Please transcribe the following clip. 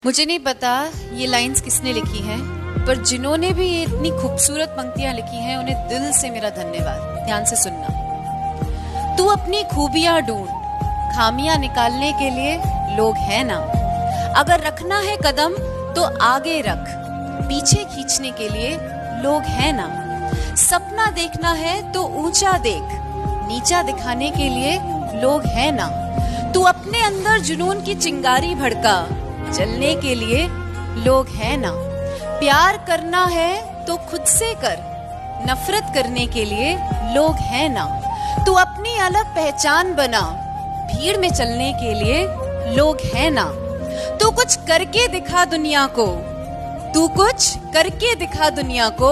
मुझे नहीं पता ये लाइंस किसने लिखी हैं, पर जिन्होंने भी ये इतनी खूबसूरत पंक्तियां लिखी हैं उन्हें दिल से मेरा धन्यवाद। ध्यान से सुनना। तू अपनी खूबियां ढूंढ, खामियां निकालने के लिए लोग हैं ना। अगर रखना है कदम तो आगे रख, पीछे खींचने के लिए लोग हैं ना। सपना देखना है तो ऊंचा देख, नीचा दिखाने के लिए लोग हैं ना। तू अपने अंदर जुनून की चिंगारी भड़का, जलने के लिए लोग हैं ना। प्यार करना है तो खुद से कर, नफरत करने के लिए लोग हैं ना। तू अपनी अलग पहचान बना, भीड़ में चलने के लिए लोग हैं ना। तू कुछ करके दिखा दुनिया को, तू कुछ करके दिखा दुनिया को।